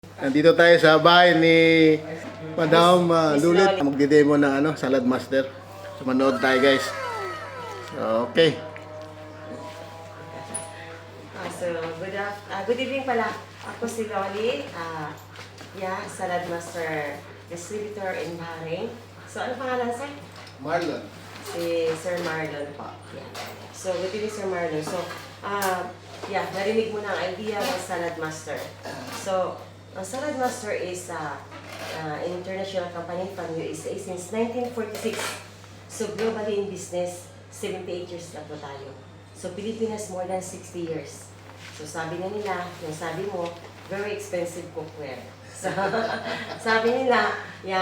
Nandito tayo sa bahay ni Madam Lulit. Magdi-demo ng Salad Master. So, manood tayo guys. So, okay. Good evening pala. Ako si Loli. Salad Master Distributor in Bahrain. So, ano pangalan, sir? Marlon. Si Sir Marlon po. Yeah. So, good evening, Sir Marlon. So, narinig mo na ang idea ng Salad Master. So, ang Salad Master is an international company from USA since 1946. So, globally in business, 78 years na po tayo. So, Pilipinas more than 60 years. So, sabi na nila, yung sabi mo, very expensive cookware. So, sabi nila,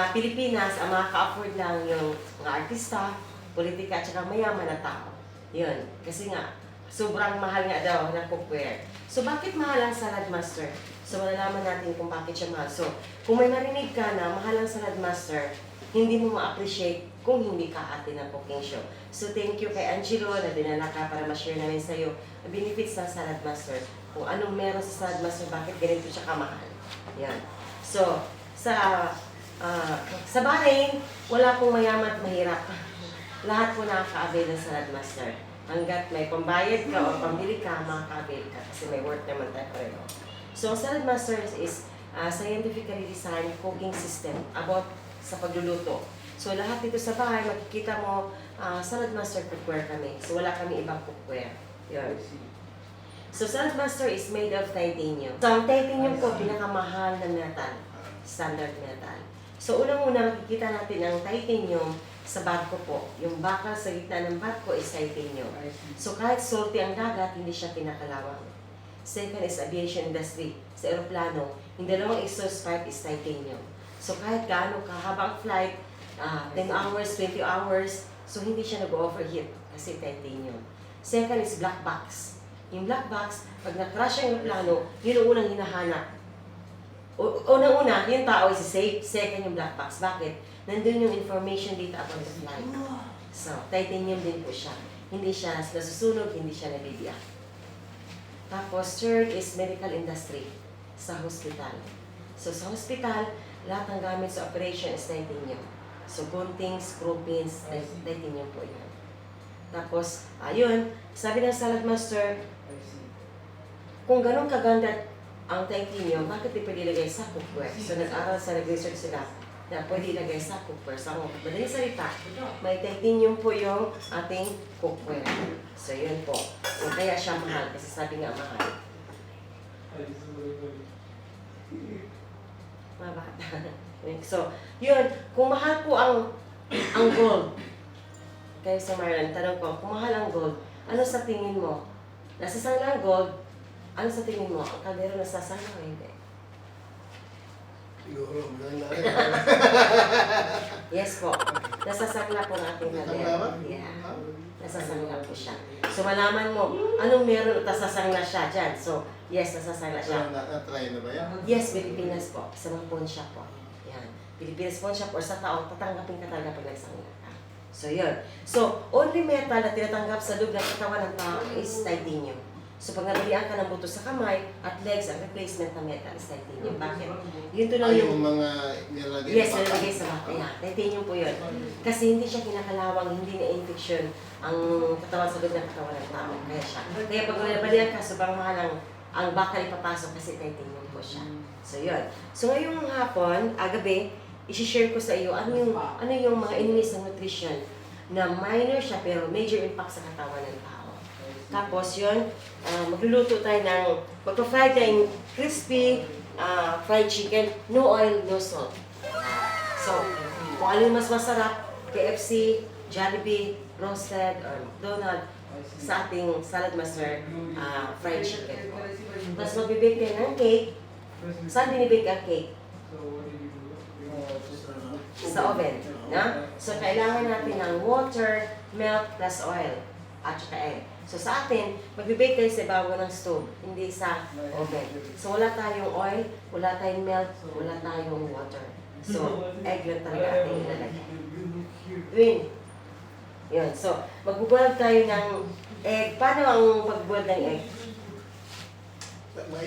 Pilipinas, ang makaka-afford lang yung mga artista, politika, at saka mayaman na tao. Yun. Kasi nga, sobrang mahal nga daw ng cookware. So, bakit mahal ang Salad Master? So, malalaman natin kung bakit siya mahal. So, kung may marinig ka na mahal ang Salad Master, hindi mo ma-appreciate kung hindi ka ate ng cooking show. So, thank you kay Angelo na dinala ka para ma-share namin sa'yo ang benefits ng Salad Master. Kung anong meron sa Salad Master, bakit ganito siya kamahal. Yan. So, sa Bahrain, wala pong mayaman at mahirap. Lahat po nakaka-avail ng Salad Master. Hanggat may pambayad ka o pambili ka, makaka-avail ka kasi may work naman tayo pareho. So, Salad Master is scientifically designed cooking system about sa pagluluto. So, lahat dito sa bahay, makikita mo, Salad Master cookware kami. So, wala kami ibang cookware. Yun. So, Salad Master is made of titanium. So, ang titanium po, pinakamahal na metal. Standard metal. So, unang-una, makikita natin ang titanium sa barko po. Yung bakal sa gitna ng barko is titanium. So, kahit salty ang dagat, hindi siya pinakalawang. Second is aviation industry. Sa aeroplano, yung dalawang exhaust pipe is titanium. So, kahit gaano kahabang flight, 10 hours, 20 hours, so hindi siya nag-overheat kasi titanium. Second is black box. Yung black box, pag na-crash ang aeroplano, yun ang unang hinahanap. Unang-una, yung tao is safe. Second yung black box. Bakit? Nandun yung information data about the flight. So, titanium din po siya. Hindi siya nasusunog, hindi siya nabibiyak. Tapos, third is medical industry sa hospital. So, sa hospital, lahat ng gamit sa operation is titanium. So, gunting, screw pins, titanium po yan. Tapos, ayun, sabi ng Salad Master, kung ganun kaganda ang titanium, bakit di pwede ilagay sa cookware? So, nag-aral sa nag-research sila na pwede ilagay sa cookware. Sa madaling salita, may titanium po yung ating cookware. So, yun po. So, kaya siya mahal, kasi sabi nga mahal. Mabata. So, yun. Kung mahal po ang gold, kayo sa Marlon, tanong ko, kung mahal ang gold, ano sa tingin mo? Nasasangla ang gold, ano sa tingin mo? Ang kaldero nasasangla o hindi? Siguro, Yes po. Nasasangla po ang ating kaldero. Yeah. Nasasangla po siya. So, malaman mo, anong meron at nasasangla siya dyan? So, yes, nasasangla siya. Na-try na ba yan? Yes, Pilipinas po. Sa mga pawn shop po. Yan. Pilipinas pawn shop or sa taong tatanggapin ka talaga pag nagsangla ka. So, yun. So, only metal na tinatanggap sa loob ng katawan ng tao is titanium. So, pag nabalian ka ng buto sa kamay at legs, ang replacement ng metal is titanium. Bakit? Yun to lang yung mga nilagay yes, nilagay sa bata. Yeah, titanium po yun. Kasi hindi siya kinakalawang, hindi na-infection ang katawan sa loob ng katawan ng tao. Kaya siya. Kaya pag nabalian ka, sobrang mahal ang bakal ipapasok kasi titanium po siya. So, yun. So, ngayong hapon, gabi, isi-share ko sa iyo ano yung mga enemies ng nutrition na minor siya pero major impact sa katawan ng tao. Tapos yun, magluluto tayo magpa-fry tayong crispy fried chicken, no oil, no salt. So, kung ano yung mas masarap, KFC, Jollibee, Roasted, or McDonald's, sa ating Salad Master fried chicken. Tapos magbibake tayo ng cake. Saan binibake ang cake? Sa oven. Na? So, kailangan natin ng water, milk, plus oil, at saka egg. So, sa atin, magbibake tayo sa ibabaw ng stove, hindi sa oven. So, wala tayong oil, wala tayong milk, wala tayong water. So, egg lang talaga ating ilalagay. Yun. Yun. So, mag-boil tayo ng egg. Paano ang pag-boil ng egg?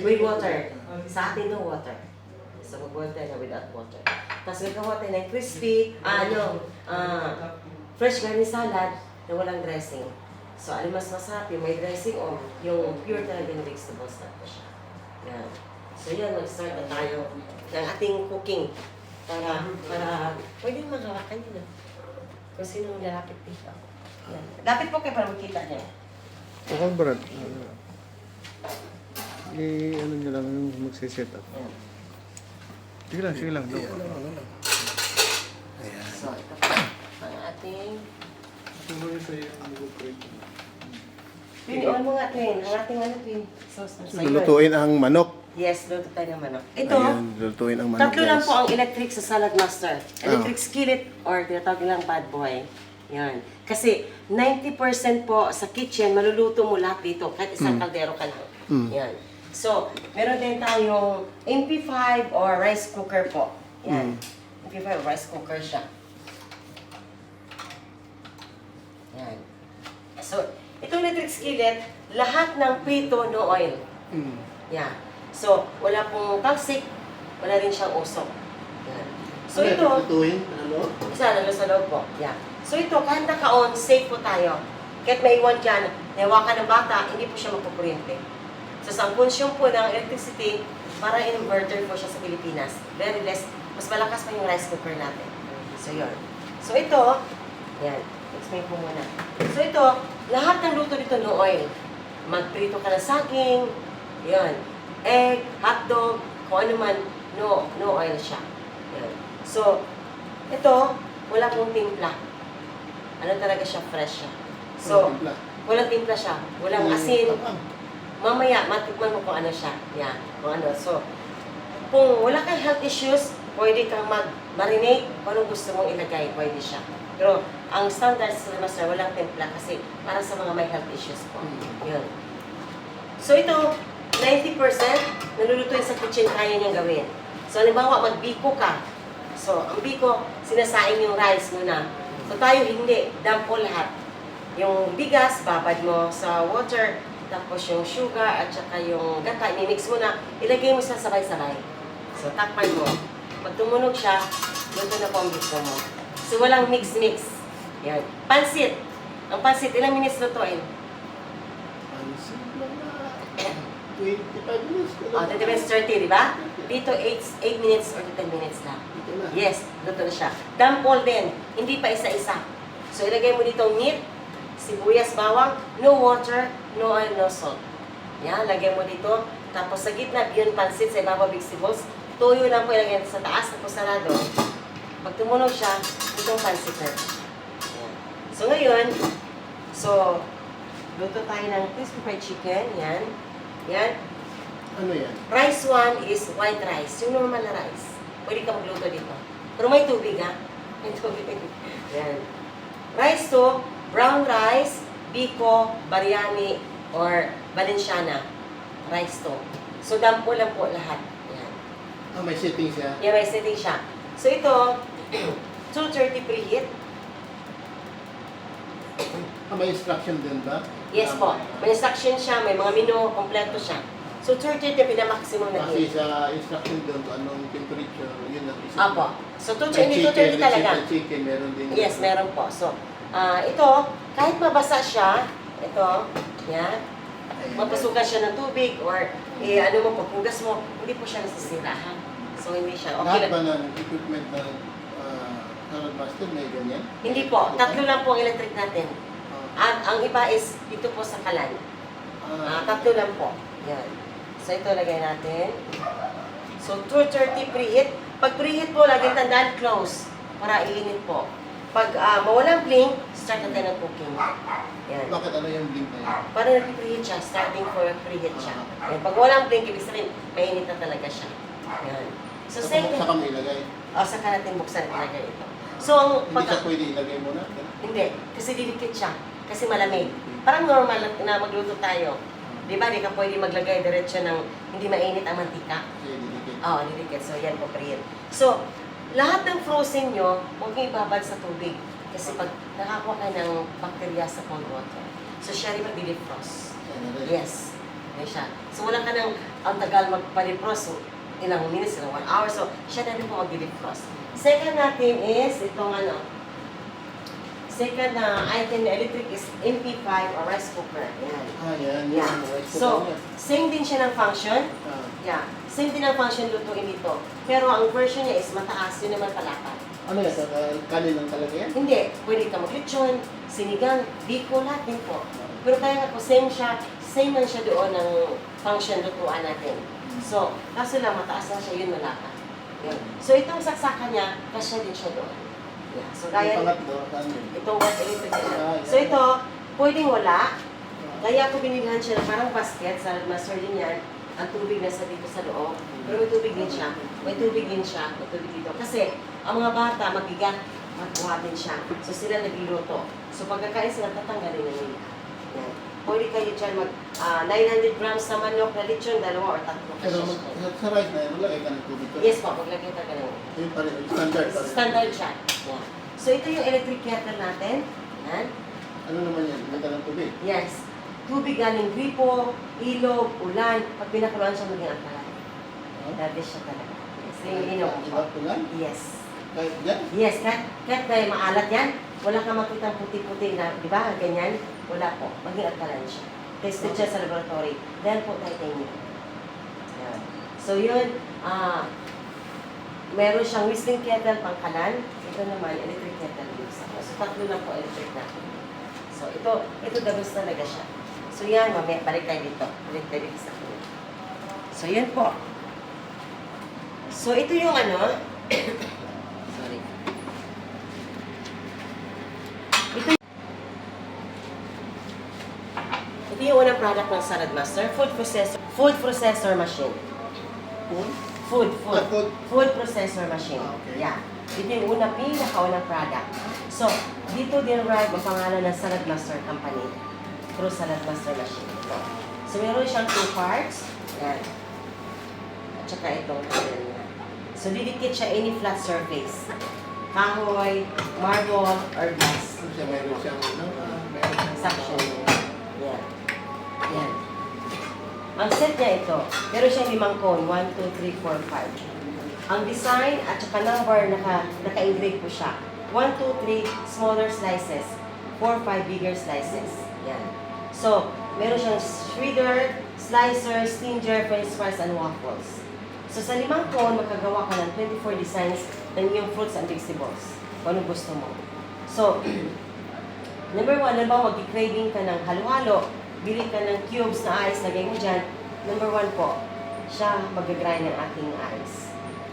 With water. Sa atin no water. So, mag-boil tayo na without water. Tapos, gagawa tayo ng crispy, fresh garlic salad na walang dressing. So, ano mas masarap, yung may dressing o yung pure talaga ng vegetables na po siya. Yan. So, yan, mag-start na tayo ng ating cooking. Para pwede makawakan yun. Kung sino lalapit dito. Yan. Lapit po kayo para makita niya. Okay, Brad. Ano nyo lang yung magsiset up. Yan. Sige lang. No. So, ito po. Ang ating... Pinion mo nga, Twin. Ang ating ano, Twin? Sauce na sa'yo. Lulutuin ang manok. Yes, luto tayo ng manok. Ito, Ayan, lulutuin ang manok, tatlo lang guys. po ang electric sa Salad Master. Electric skillet or tinatawag nilang bad boy. Yan. Kasi 90% po sa kitchen, maluluto mo lahat dito. Kahit isang kaldero ka lang. Yan. So, meron din tayong MP5 or rice cooker po. Yan. MP5 or rice cooker siya. Yan. So, itong electric skillet, lahat ng prito, no oil. Yan. So, wala pong toxic, wala rin siyang usok. Yan. So, ito, Lulutuin, ano? isa lalo sa loob po. Yan. So, ito, kahit naka-on, safe po tayo. Kahit may iwan dyan, nahawakan ng bata, hindi po siya magpukuryente. So, sa consume po ng electricity, parang inverter po siya sa Pilipinas. Very less, mas malakas pa yung rice cooker natin. So, yun. So, ito, yan. Explain po muna. So, ito, lahat ng luto dito no oil. Magprito ka ng saging, yan. Egg, hotdog, kung ano man, no oil siya. Yan. So, ito, wala pong timpla. Ano talaga siya, fresh siya. So, walang timpla siya. Walang asin. Mamaya, matikman mo kung ano siya. Yan, kung ano. So, kung wala kang health issues, pwede kang mag-marinate kung anong gusto mong ilagay, pwede siya. Pero, ang standard sa master, walang timpla kasi para sa mga may health issues po. Yun. So, ito, 90% nalulutuin sa kitchen, kaya niyang gawin. So, halimbawa, magbiko ka. So, ang biko, sinasaing yung rice muna. So, tayo hindi. Dampo lahat. Yung bigas, babad mo sa water, tapos yung sugar at saka yung gata, mimix mo na, ilagay mo sa sabay-sabay. So, takpan mo. Pag tumunog siya, luto na po ang biko mo. So, walang mix-mix. Yan. Pansit. Ang pansit, ilang minutes lutuin? 25 minutes. 20 minutes, 30, di ba? Dito, 8 minutes or 10 minutes lang. Yes, luto na siya. Dampol din. Hindi pa isa-isa. So, ilagay mo dito meat, sibuyas, bawang, no water, no oil, no salt. Yan, lagay mo dito. Tapos sa gitna, yun pansit sa ibabaw vegetables. Toyo lang po ilagay sa taas, tapos sarado. Pag tumunog siya, itong pansit na. Yan. So ngayon, luto tayo ng crispy fried chicken. Yan. Yan. Ano yan? Rice 1 is white rice. Yung normal na rice. Pwede ka magluto dito. Pero may tubig, ha? May tubig. Yan. Rice 2, brown rice, biko, biryani, or Valenciana. Rice 2. So, dampo lang po lahat. Yan. May setting siya. Yan, may setting siya. So, ito, 230 preheat. May instruction din ba? Yes po. May instruction siya, may mga menu, kompleto siya. So, 230 yung pinamaximum na Kasi heat. sa instruction doon, anong temperature, yun ang isa. Apo. So, May 230 talaga. chicken, meron din. Yes, meron po. So, ito, kahit mabasa siya, ito, yan, mapasukan siya ng tubig or ano mo, pagpugas mo, hindi po siya nasisira, ha? So, hindi siya. Okay Lahat lang. ba ng equipment na Salad Master may ganyan? Hindi po. Tatlo lang po ang electric natin. At ang iba is dito po sa kalan. Tatlo lang po. Yan. So, ito lagay natin. So, 230 preheat. Pag preheat po, laging tandaan, close. Para iinit po. Pag mawalang blink, start na tayo ng cooking. Yan. Bakit ano yung blink na yun? Para nag-preheat siya, starting for preheat siya. Yan. Pag walang blink, ibig sabihin, mainit na talaga siya. Yan. So, second, Saka mo ilagay. saka natin buksan ilagay ito. So, ang Hindi siya pwede ilagay muna. hindi, kasi didikit siya. Kasi malamig. Parang normal na magluto tayo. Di ba? Di ka pwede maglagay diretso ng hindi mainit ang mantika. Kasi didikit. Oo, didikit. So, yan po, preheat. So, lahat ng frozen nyo, huwag nyo ibabad sa tubig. Kasi pag nakakuha ka ng bacteria sa cold water, so siya rin mag-defrost. Yes. Yan siya. So, wala ka ng ang tagal magpa-defrost. So, ilang minutes, ilang 1 hour. So, siya na rin po mag-defrost. Second natin is itong second na item na electric is MP5 or rice cooker. Yan. Yan. Yeah. So, same din siya ng function. Ah. Yeah. Same din ang function lutuin dito. Pero ang version niya is mataas, yun naman palatan. Ano yan? Kanin lang talaga yan? Hindi. Pwede ka maglechon, sinigang, biko, lahat din po. Pero kaya nga po, same man siya doon ng function lutuan natin. So, kaso lang mataas lang siya, yun malaka. Yun. So, itong saksakan niya, kasya din siya doon. Yeah. So, Yung gaya, pangatlo, saan yun? itong gas electric na. Ah, So, ito, pwedeng wala. Kaya ako binilhan siya ng parang basket, salad master din yan. Ang tubig nasa dito sa loob. Pero may tubig din siya. May tubig din siya. May tubig dito. Kasi, ang mga bata, mabigat, magbuhat din siya. So, sila nagluluto. So, pagkakain sila, tatanggalin na nila. Yan. Pwede kayo dyan 900 grams na manok na lechon, 2 or 3. Pero sa rice na yan, maglagay ka ng tubig. Yes po, maglagay ka ng Yun pa rin, standard pa rin. standard siya. Yan. So, ito yung electric kettle natin. Yan. Ano naman yan? Ganda ng tubig. Yes. Tubig galing gripo, ilog, ulan. Pag pinakuluan siya maging alkaline. Dati siya talaga. Yes. Yung inom po. Diba tulan? Yes. Kahit yan? Yes, kahit may maalat yan, wala kang makitang puti-puti na, di ba, ganyan, wala po. Maging alkaline siya. Tested siya sa laboratory. Dahil po titanium. Yan. So yun, meron siyang whistling kettle, pangkalan. Ito naman, electric kettle. So tatlo lang po electric natin. So ito dabos talaga siya. So yan, mamaya, balik tayo dito. Balik tayo dito sa kanya. So yun po. So ito yung sorry. Ito yung unang product ng Salad Master, food processor machine. Food? Food processor machine. Okay. Yeah. Ito yung pinakaunang product. So, dito derive ang pangalan ng Salad Master Company through Salad Master machine. Ito. So, meron siyang 2 parts. Yan. At saka itong handle niya. So, didikit siya any flat surface. Kahoy, marble, or glass. Meron siyang Suction. Yan. Yan. Ang set niya ito, meron siyang 5 cone. 1, 2, 3, 4, 5. Ang design at saka number, naka-engrave po siya. 1, 2, 3 smaller slices. 4, 5 bigger slices. Yan. So, meron siyang shredder, slicer, stinger, french fries, and waffles. So, sa 5 cone, makagawa ka ng 24 designs ng iyong fruits and vegetables. Kung ano gusto mo. So, number 1, halimbawa, mag-craving ka ng halo-halo, bili ka ng cubes na ice, lagay mo dyan. Number 1 po, siya mag-grind ng ating ice.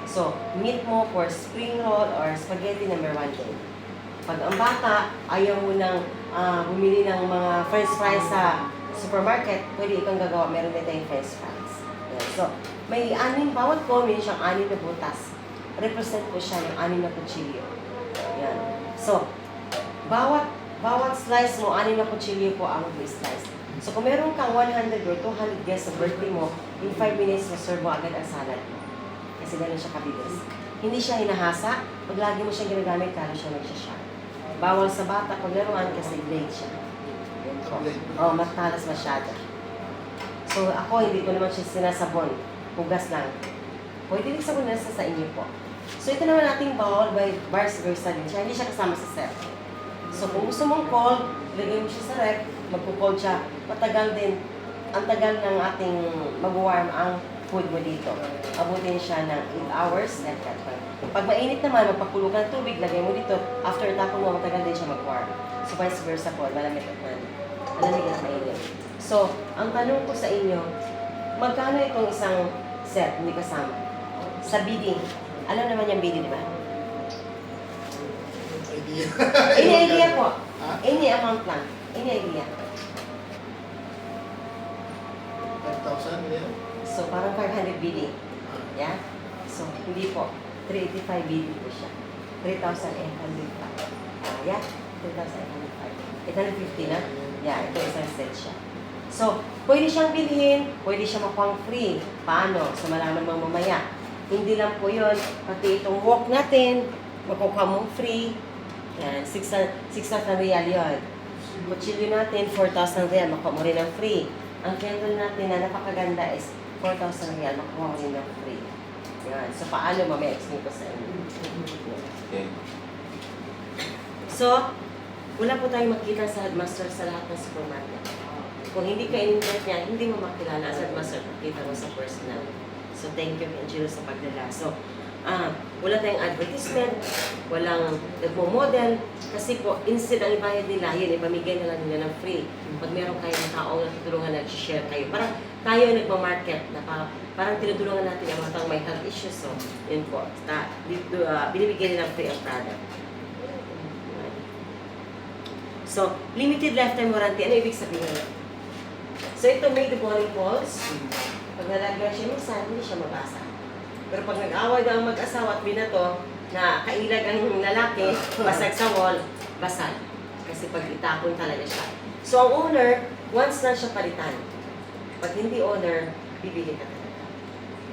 So, meat mo for spring roll or spaghetti, number 1 din. Pag ang bata, ayaw mo nang bumili ng mga french fries sa supermarket, pwede ikang gagawa, meron din tayong french fries. Yan. So, may bawat comment siyang 6 na butas. Represent po siya ng 6 na kutsilyo. Yan. So, bawat slice mo, 6 na kutsilyo po ang slice. So, kung meron kang 100 or 200 guests sa birthday mo, in 5 minutes, maserve mo agad ang salad mo. Kasi gano'n siya kabilis. Hindi siya hinahasa. Pag lagi mo siya ginagamit, kala siya nagsasya. Bawal sa bata paglaruan kasi blade siya. Oo, matalas masyado. So, ako, hindi ko naman siya sinasabon. Hugas lang. Pwede rin sabon na sa inyo po. So, ito naman ating bowl by vice versa din siya. Hindi siya kasama sa set. So, kung gusto mong cold, lagay mo siya sa rep, magpo-cold siya. Matagal din. Ang tagal ng ating mag-warm ang food mo dito. Abutin siya ng 8 hours, like that. Pag mainit naman, magpakulo ka ng tubig, lagay mo dito. After tapon mo, matagal din siya mag-warm. So, vice versa po, malamig at malamig at mainit. So, ang tanong ko sa inyo, magkano itong isang set, hindi kasama? Sa bidding. Alam naman yung bidding, di ba? Any idea po? Any amount lang. Any idea? 5,000 yan? So, parang 500 bidding. Yeah? So, hindi po. 385 bidding po siya. 3,805. Yeah? 3,805. 850 na? Yeah, ito isang set siya. So, pwede siyang bilhin, pwede siya makuha free. Paano? So, malaman mo mamaya. Hindi lang po yun. Pati itong wok natin, makukuha mong free. Yan, 6,000 real yun. Kutsilyo natin, 4,000 real, makuha mo rin ng free. Ang candle natin na napakaganda is 4,000 real, makuha mo rin ng free. Yan. So, paano mamaya explain ko sa inyo. Okay. So, wala po tayong makita sa Headmaster sa lahat ng supermarket. Kung hindi ka in-invite niya, hindi mo makilala sa Headmaster kung kita mo sa personal. So, thank you, Angelo, sa pagdala. So, wala tayong advertisement, walang nagmo-model, kasi po, instead ang ibayad nila, yun, ipamigay na lang nila ng free. Pag meron kayong taong natutulungan, nag-share kayo. Parang tayo nagmamarket, na parang tinutulungan natin ang mga taong may health issues. So, yun po, binibigyan nila free ang product. So, limited lifetime warranty. Ano ibig sabihin? So, ito made the bowling balls. Pag nalagyan siya minsan, hindi siya mabasa. Pero pag nag-away daw ang mag-asawa at binato, na kailag ang lalaki, basag sa wall, basag. Kasi pag itapon talaga siya. So, ang owner, once na siya palitan. Pag hindi owner, bibili ka talaga.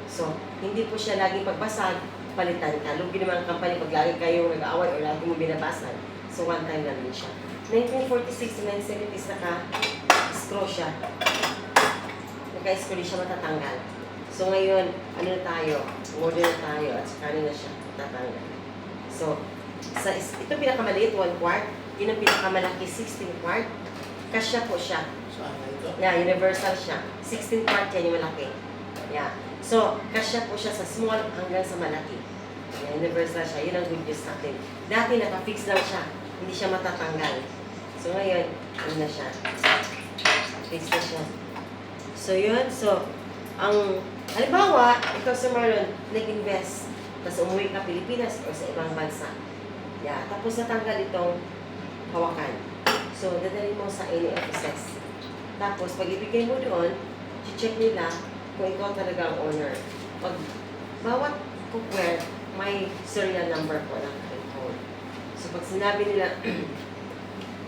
So, hindi po siya laging pagbasag, palitan ka. Lugi naman ang company pag lagi kayong nag-away o lagi mo binabasag. So, one time lang din siya. 1946 to 1970s naka-screw siya. Naka-screw siya matatanggal. So ngayon, ano na tayo? Modern na tayo at saka na siya tatanggal. So, ito pinakamaliit, 1 quart. Yun ang pinakamalaki, 16 quart. Kasya po siya. Saan na ito? Yeah, universal siya. 16 quart yan yung malaki. Yeah. So, kasya po siya sa small hanggang sa malaki. Yeah, universal siya. Yun ang good news natin. Dati naka-fix lang siya. Hindi siya matatanggal. So ngayon, ano na siya? Fix na siya. So yun, so, ang, halimbawa, ikaw si Marlon, nag-invest, tapos umuwi ka Pilipinas o sa ibang bansa. Yeah, tapos natanggal itong hawakan. So, dadalhin mo sa any offices. Tapos, pag ibigay mo doon, check nila kung ikaw talaga ang owner. Pag bawat cookware, may serial number po ng code. So, pag sinabi nila,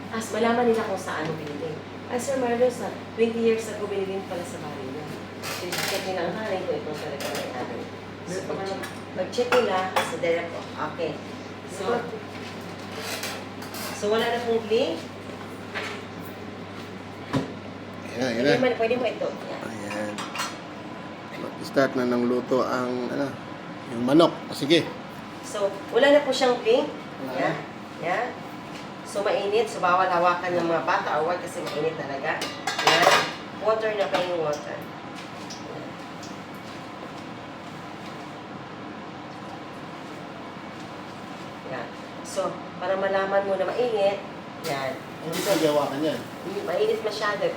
malaman nila kung saan mo binili. Ay, Sir Marlon, sa 20 years ago, binili pala sa bahay niya. So, check nila ang haring kung ito talaga may ano. So, pag-check nila, sa direct po. Okay. So, wala na pong link. Ayan, ayan na. Pwede mo ito. Yan. Ayan. Mag-start na ng luto ang, yung manok. Sige. So, wala na po siyang link. Wala. Yan. Yan. So, mainit. So, bawal hawakan ng mga bata or wag kasi mainit talaga. Yan. Water na pa yung water. Yan. So, para malaman mo na mainit, yan. Hindi ka gawakan yan. Hindi mainit masyado.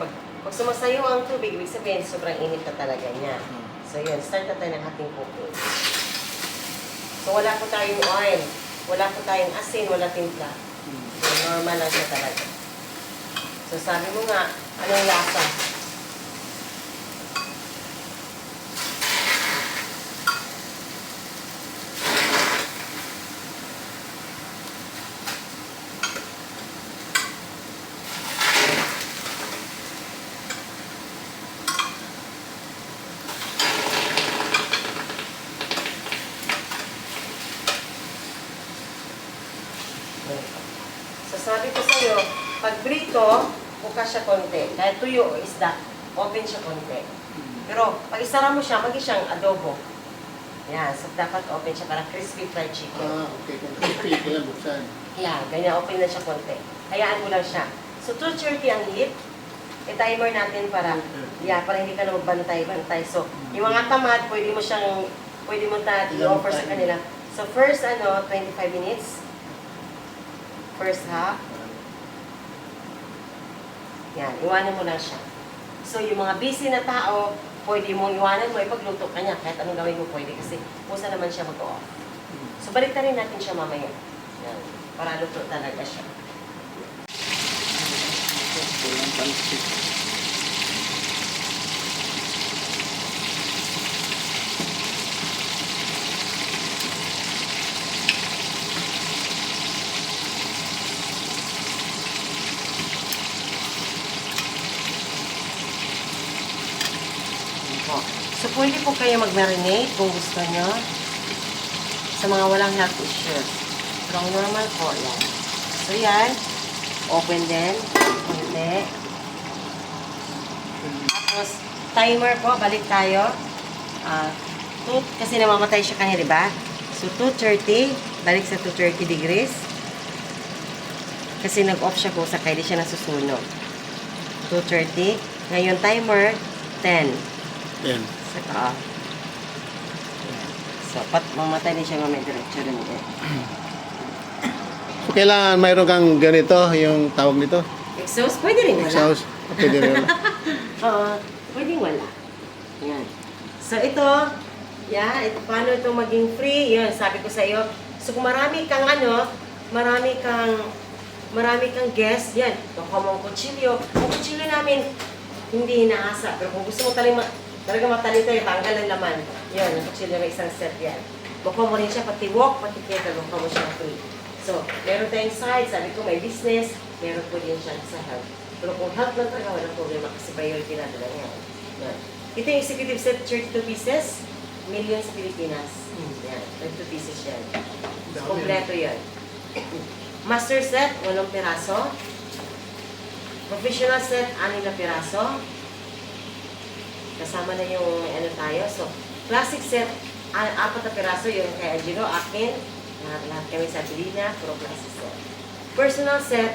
Pag sumasayo ang tubig, ibig sabihin, sobrang init na talaga niya. So, yun. Start na tayo ng ating cooking. So, wala po tayong oil. Wala po tayong asin. Wala timpla. So, normal lang siya talaga. So, sabi mo nga, anong lasa? So, sabi ko sa'yo, pag brito, bukas siya konti. Dahil tuyo o isda, open siya konti. Pero, pag isara mo siya, maging siyang adobo. Yan, so dapat open siya para crispy fried chicken. Okay. Kung crispy, kailan buksan. Yan, ganyan, open na siya konti. Hayaan mo lang siya. So, 230 ang heat. I-timer natin para, para hindi ka na magbantay-bantay. So, yung mga tamad, pwede mo i-offer sa kanila. So, first, 25 minutes. First half. Yan, iwanan mo lang siya. So, yung mga busy na tao, pwede mong iwanan mo, ipagluto ka niya. Kahit anong gawin mo pwede kasi pusa naman siya mag-off. So, balik rin natin siya mamaya. Yan, para luto talaga siya. So, pwede po kayo mag-marinate kung gusto nyo sa mga walang health issues. Pero ang normal po, yan. So, yan. Open din. Kunti. Tapos, timer po. Balik tayo. Kasi namamatay siya kanina, di ba? So, 230, balik sa 230 degrees. Kasi nag-off siya kung sakay, di siya nasusunog. 230. Ngayon, timer, 10. Yan. Saka off. So, mamatay din siya mamaya diretso rin. So, kailangan mayroon kang ganito, yung tawag nito. Exhaust, pwede rin wala. Exhaust. Pwede rin wala. Oo, pwede wala. Yan. So, ito, ito, paano ito maging free? Yan, sabi ko sa iyo. So, kung marami kang marami kang guest, yan, baka mong kutsilyo. Ang kutsilyo namin, hindi inaasa. Pero kung gusto mo talaga matalito, tanggal ang laman. Yan, ang kutsilyo na isang set yan. Baka mo rin siya, pati wok, pati keta, baka mo siya free. So, meron tayong side, sabi ko may business, meron po din siya sa health. Pero kung health lang talaga, walang problema kasi priority natin lang yan. Yan. Ito yung executive set, 32 pieces, million sa Pilipinas. Yan, 32 pieces yan. Kompleto yan. Master set, 8 piraso. Professional set, 6 na piraso. Kasama na yung tayo. So, classic set, 4 na piraso, yung kay Angelo, akin. Lahat kami sa Pilina, puro classic set. Personal set,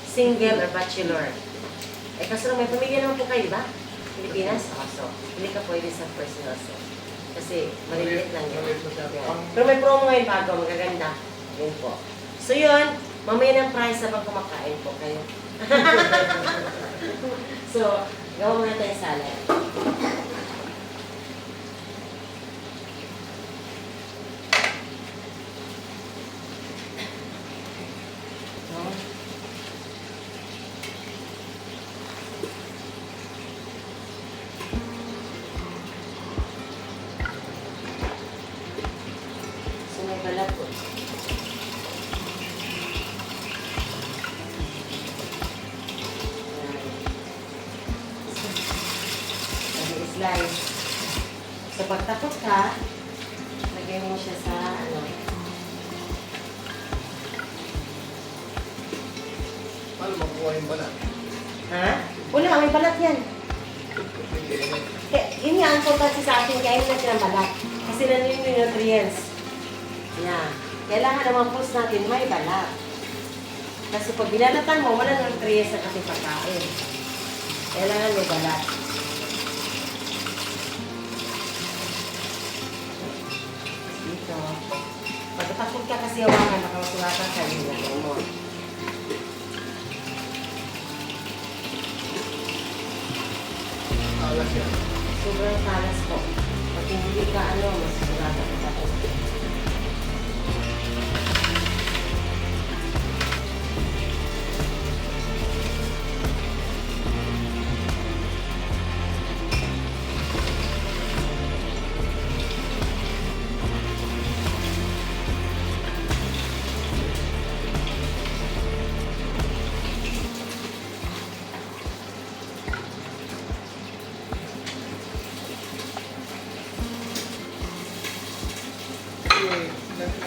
single or bachelor. Kaso may pamilya naman po kayo, di ba? Pilipinas? So, hindi ka pwede sa personal set. Kasi maliliit lang yun. Pero may promo ngayon bago, magaganda. Yun po. So yun, mamaya ng price habang kumakain po kayo. So, gawa muna tayo salad. Balat po. Slice. So, pagtapos ka, lagay mo siya sa Paano makuha yung balat? Ha? Wala, may balat yan. Yun nga, ang importante sa atin, kaya na siya ng balat. Kasi nanin yung nutrients. Yan. Kailangan naman post natin may balat. Kasi pag binalatan mo, wala nang nutrients sa ating pagkain. Kailangan may balat. Dito. Pagkatapos ka kasi hawakan, nakasulatan sa iyo mo. Alas yan. Sobrang talas po. Pag hindi ka masusulatan ka sa iyo.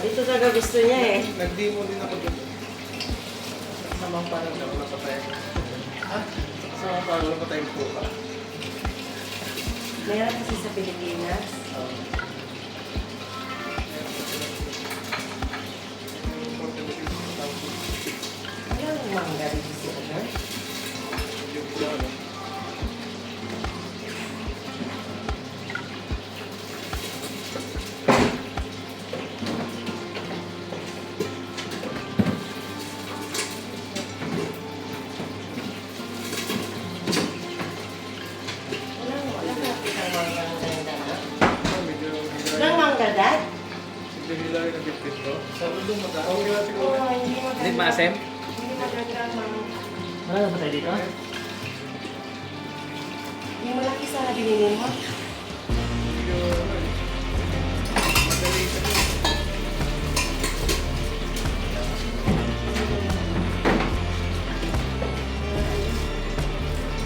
Ito talaga gusto niya eh. Nag-demo din ako dito. Samang parang wala pa tayo. Ha? Samang parang wala pa tayong puka. Meron kasi sa Pilipinas. Ano yung mangga dito si Honor? Ilang mangga, Dad? Oo, hindi maganda. Hindi masem? Hindi maganda ang mangga. Wala ba tayo dito? Yung malaki sana binili mo.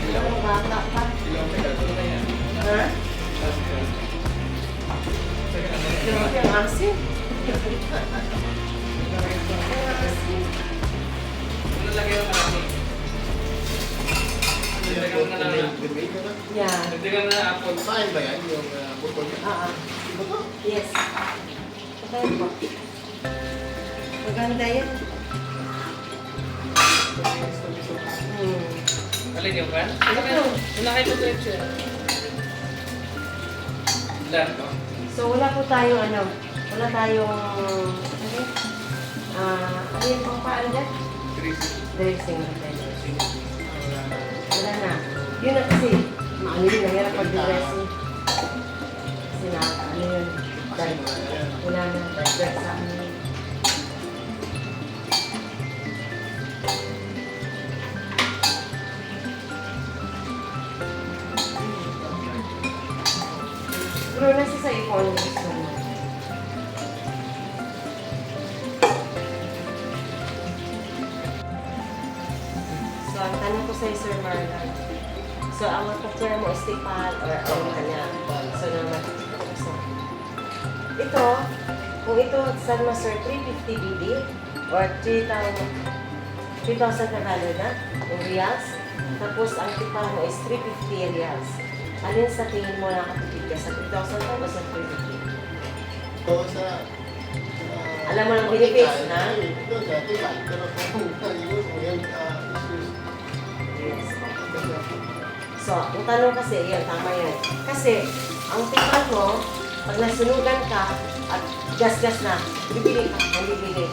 Ilang bata pa. Ha? Grabe ang asin. Ang asin. Yeah. Saan ba yan? Yung butol niya? Ah. Yes. Patayin po. Maganda yan. Alin yung kan? Ito. Wala kayo ito yung chair. Ilan po? So wala po tayong wala tayong, ano yung pang paano dyan? Dressing. Wala na. Yun na kasi, maano yun, nahirap pag-dressing. Kasi ano yun, dahil wala na, dahil sa amin. Pero nasa sa ipon, gusto mo. So, ang tanong ko sa'yo, Sir Marlon. So, ang software mo is Tipal or ang kanya. So, naman. So, ito, kung ito, San Master 350 BD or 3,000 Tagalog na, yung reals. Tapos, ang Tipal mo is 350 reals. Alin sa tingin mo nakatipid ka? Sa 3,000 o sa 350? Oo, sa... Alam mo ng benefits, na? Ito, sa Tipal. Pero kung yung Yes. So, ang tanong kasi, yan, tama yan. Kasi, ang Tipal mo, pag nasunugan ka at gas-gas na, bibili ka, hindi bibili.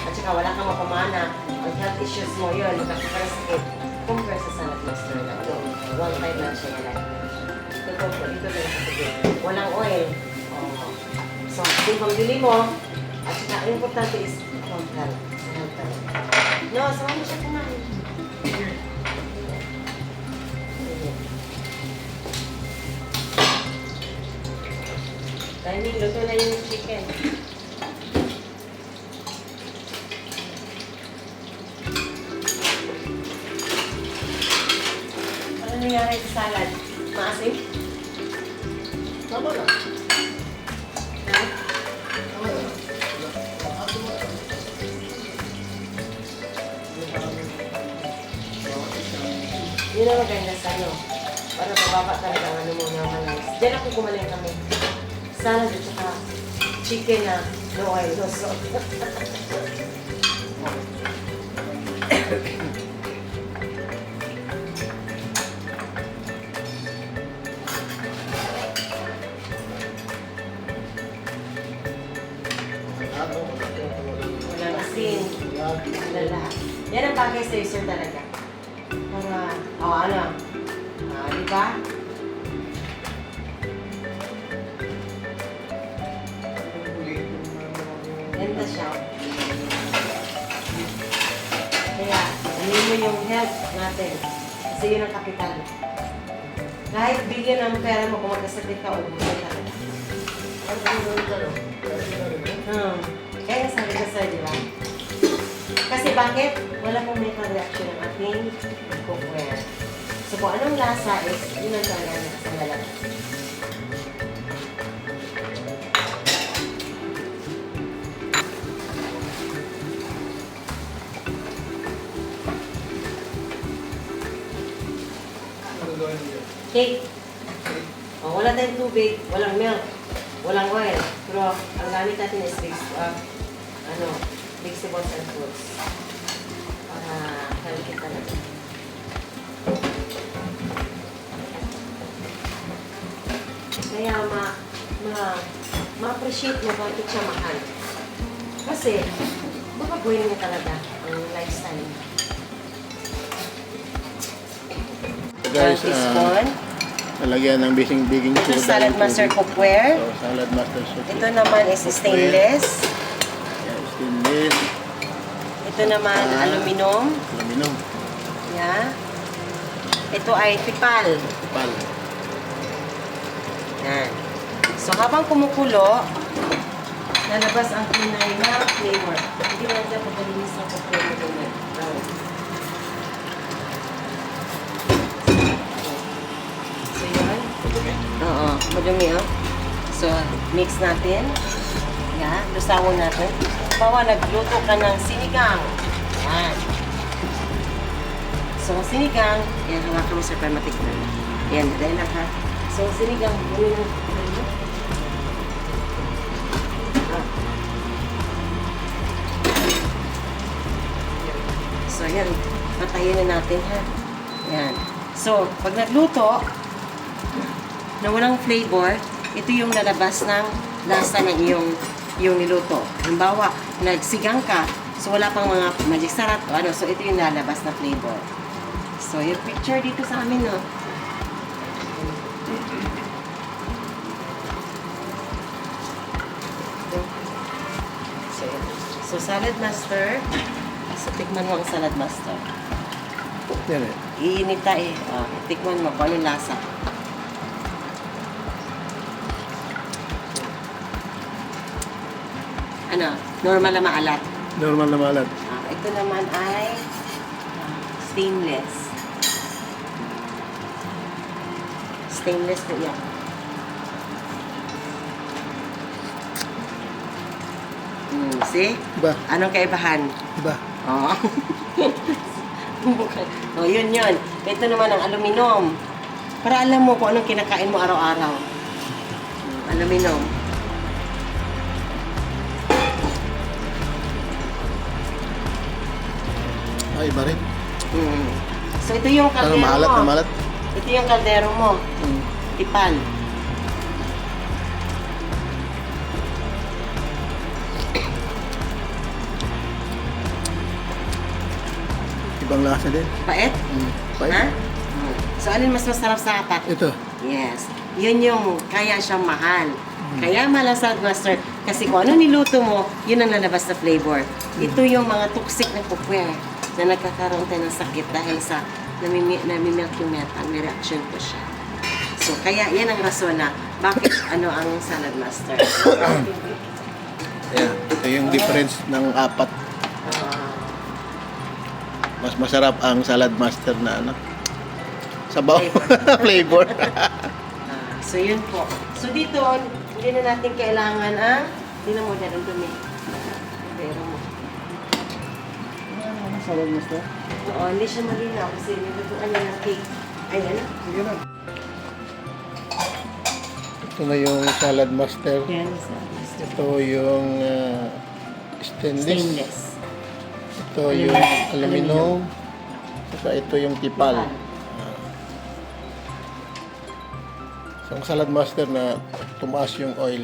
At saka wala kang mapamana, ang health issues mo yun, magkakaroon compare sa Salad Master na ito. 1.5 lang siya na lang. Ito po, dito lang sa tubig. Walang oil. Oh. So, yung pambili mo, at saka ang importante is, health. No, sama mo siya kumain. Timing, luto na yung chicken. Ano nangyari sa salad? Maasim? Tama na. Ha? Tama na. Yun ang maganda sa ano. Para mababa talaga ang ano mo naman. Diyan ako kumain kami. Salad at saka chicken na no oil, no salt. Walang asin. Wala lahat. Yan ang bagay sa sir talaga. Para, ano? Di ba? Ganda siya. Kaya, ano mo yung health natin. Kasi yun ang kapital. Kahit bigyan ng pera mo kung magkasakit ka, ubusin talaga. Kaya sabi ko sa'yo, di ba? Kasi bakit? Wala pong mental reaction ng ating cookware. So kung anong lasa is, yun ang talaga sa lalaki. Cake. Oh, wala tayong tubig, walang milk, walang oil. Pero ang gamit natin is vegetables and fruits. Para healthy talaga. Kaya ma-appreciate mo bakit siya mahal. Kasi, babaguhin niya talaga ang lifestyle niya. Guys, Teaspoon. talagyan ng baking Ito soda. Salad Master cookware. So, Salad Master soup. Ito naman is stainless. Yeah, stainless. Ito naman aluminum. Aluminum. Yeah. Ito ay tipal. Pal. Yan. So habang kumukulo, lalabas ang pinay na flavor. Hindi na dyan pagkalinis ng cookware mo doon. So yun. Oo, madumi oh. So mix natin. Yan, lusawon natin. Bawa nagluto ka ng sinigang. Yan. So ang sinigang, yan hawakan mo sa para matikman. Yan, dahil lang ha. So ang sinigang, yun yung So, yan. Patayin na natin, ha? Yan. So, pag nagluto, na walang flavor, ito yung lalabas ng lasa ng iyong niluto. Halimbawa, nagsigang ka, so wala pang mga magic sarap o ano, so ito yung lalabas na flavor. So, yung picture dito sa amin, no? So, yun. So, salad master. So, tikman mo ang salad master. Yan eh. Iinita eh. Tikman mo kung anong lasa. Ano? Normal na maalat. Normal na malat. Ito naman ay stainless. Stainless po yan. See? Iba. Anong kaibahan? Iba. Oo. Oh, yun. Ito naman ang aluminum. Para alam mo kung anong kinakain mo araw-araw. Aluminum. Ay, iba rin. So, ito yung Parang kaldero maalat mo. na maalat. Ito yung kaldero mo. Tipal. Ibang lasa din. Pait? Pait. Ha? So, alin mas masarap sa apat? Ito. Yes. Yun yung kaya siyang mahal. Kaya mahal ang salad master. Kasi kung ano niluto mo, yun ang lalabas na flavor. Ito yung mga toxic na cookware na nagkakaroon tayo ng sakit dahil sa namimilk yung metal. May reaction po siya. So, kaya yan ang rason na bakit ano ang salad master. Ayan. Ito yung difference ng apat. Mas masarap ang salad master na ano. Sabaw. Flavor. So, yun po. So, dito, hindi na natin kailangan hindi na mo dyan ang dumi. Pero mo. Ano salad master? Oo, hindi siya malinaw kasi nilutuan niya ng cake. Ayan. Sige na. Ito na yung salad master. Yan, salad master. Ito yung stainless. Stainless. Ito yung aluminum. Saka ito yung tipal. So, ang salad master na tumaas yung oil.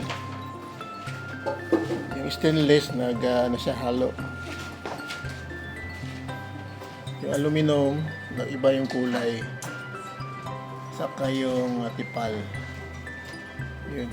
Yung stainless, ano siya, halo. Yung aluminum, iba yung kulay. Saka yung tipal. Yun.